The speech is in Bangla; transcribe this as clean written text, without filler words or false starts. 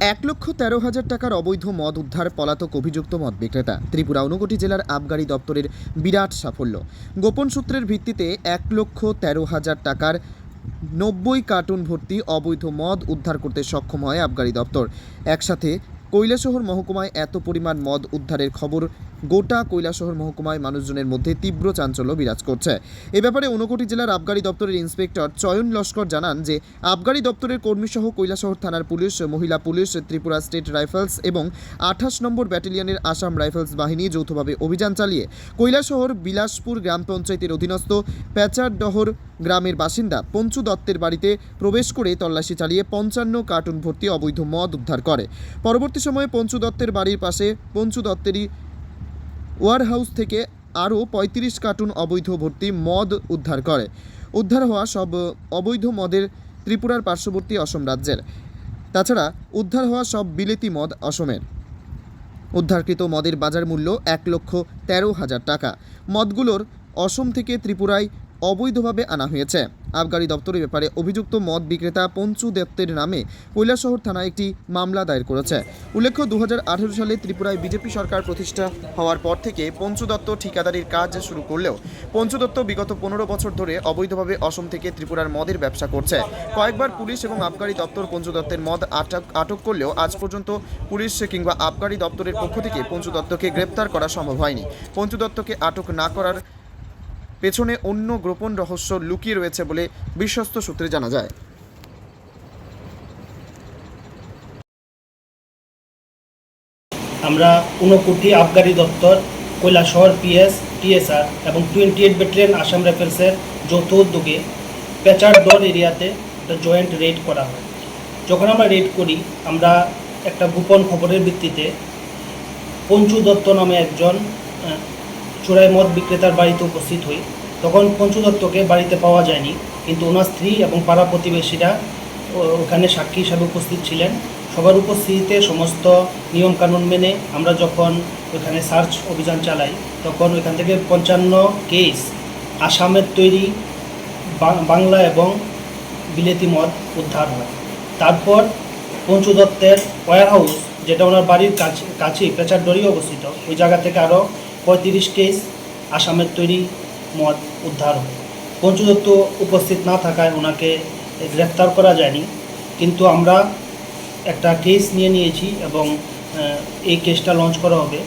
১,১৩,০০০ টাকার অবৈধ মদ উদ্ধার পলাতক অভিযুক্ত মদ বিক্রেতা। ত্রিপুরা ঊনকোটি জেলার আবগারি দপ্তরের বিরাট সাফল্য। গোপন সূত্রের ভিত্তিতে ১,১৩,০০০ টাকার ৯০ কার্টুন ভর্তি অবৈধ মদ উদ্ধার করতে সক্ষম হয় আবগারি দপ্তর। একসাথে কৈলাসহর মহকুমায় এত পরিমাণ মদ উদ্ধারের খবর গোটা কৈলাসহর মহকুমায় মানুষজনের মধ্যে তীব্র চাঞ্চল্য বিরাজ করছে। এ ব্যাপারে ঊনকোটি জেলার আবগারি দপ্তরের ইন্সপেক্টর চয়ন লস্কর জানান যে আবগারি দপ্তরের কর্মীসহ কৈলাসহর থানার পুলিশ, মহিলা পুলিশ, ত্রিপুরা স্টেট রাইফেলস এবং ২৮ নম্বর ব্যাটালিয়নের আসাম রাইফেলস বাহিনী যৌথভাবে অভিযান চালিয়ে কৈলাসহর বিলাসপুর গ্রাম পঞ্চায়েতের অধীনস্থ পেচারডহর গ্রামের বাসিন্দা পঞ্চু দত্তের বাড়িতে প্রবেশ করে তল্লাশি চালিয়ে ৫৫ কার্টুন ভর্তি অবৈধ মদ উদ্ধার করে। পরবর্তী সময়ে পঞ্চু দত্তের বাড়ির পাশে পঞ্চু দত্তেরই ওয়ারহাউস থেকে আরও ৩৫ কার্টুন অবৈধ ভর্তি মদ উদ্ধার করে। উদ্ধার হওয়া সব অবৈধ মদের ত্রিপুরার পার্শ্ববর্তী অসম রাজ্যের। তাছাড়া উদ্ধার হওয়া সব বিলেতি মদ অসমের। উদ্ধারকৃত মদের বাজার মূল্য ১,১৩,০০০ টাকা। মদগুলোর অসম থেকে ত্রিপুরায় অবৈধভাবে আনা হয়েছে। আবগারি দপ্তরের ব্যাপারে অভিযুক্ত মদ বিক্রেতা পঞ্চু দত্তের নামে কৈলাসহর থানায় একটি মামলা দায়ের করেছে। উল্লেখ্য, ২০১৮ সালে ত্রিপুরায় বিজেপি সরকার প্রতিষ্ঠা হওয়ার পর থেকে পঞ্চু দত্ত ঠিকাদারির কাজ শুরু করলেও পঞ্চু দত্ত বিগত ১৫ বছর ধরে অবৈধভাবে অসম থেকে ত্রিপুরার মদের ব্যবসা করছে। কয়েকবার পুলিশ এবং আবগারি দপ্তর পঞ্চু দত্তের মদ আটক করলেও আজ পর্যন্ত পুলিশ কিংবা আবগারি দপ্তরের পক্ষ থেকে পঞ্চু দত্তকে গ্রেপ্তার করা সম্ভব হয়নি। পঞ্চু দত্তকে আটক না করার পেছনে অন্য গোপন রহস্য লুকিয়ে রয়েছে বলে বিশ্বস্ত সূত্রে জানা যায়। আমরা ঊনকোটি আবগারি দপ্তর, কৈলাসহর পিএস, টিএসআর এবং 28 ব্যাটালিয়ন আসাম রাইফেলসের যৌথ উদ্যোগে পেচারডহর এরিয়াতে একটা জয়েন্ট রেড করা হয়। যখন আমরা রেড করি, আমরা একটা গোপন খবরের ভিত্তিতে পঞ্চু দত্ত নামে একজন চোরাই মদ বিক্রেতার বাড়িতে উপস্থিত হই। তখন পঞ্চু দত্তকে বাড়িতে পাওয়া যায়নি, কিন্তু ওনার স্ত্রী এবং পাড়া প্রতিবেশীরা ওখানে সাক্ষী হিসাবে উপস্থিত ছিলেন। সবার উপস্থিতিতে সমস্ত নিয়মকানুন মেনে আমরা যখন ওখানে সার্চ অভিযান চালাই, তখন ওইখান থেকে ৫৫ কেস আসামের তৈরি বাংলা এবং বিলেতি মদ উদ্ধার হয়। তারপর পঞ্চু দত্তের ওয়ারহাউস, যেটা ওনার বাড়ির কাছেই পেচারডহরই অবস্থিত, ওই জায়গা থেকে আরও ৩৫ কেস আসামের তৈরি মদ উদ্ধার হয়। পঞ্চু দত্ত উপস্থিত না থাকায় ওনাকে গ্রেফতার করা যায়নি, কিন্তু আমরা একটা কেস নিয়েছি এবং এই কেসটা লঞ্চ করা হবে